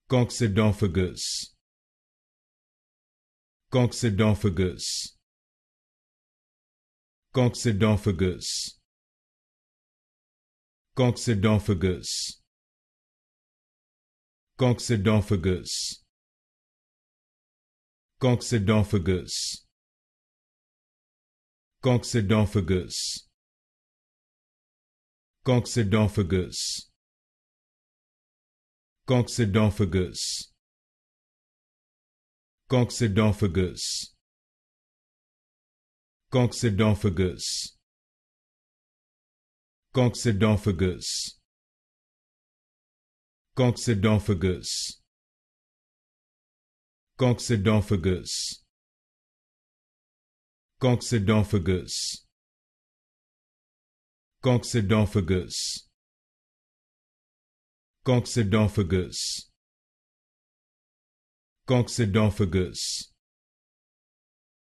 Coccidophagous, Coccidophagous, Coccidophagous, Coccidophagous, Coccidophagous, Coccidophagous, Coccidophagous, Coccidophagous, Coccidophagous, Coccidophagous, Coccidophagous, Coccidophagous, Coccidophagous, Coccidophagous, Coccidophagous, Coccidophagous, Coccidophagous, Coccidophagous,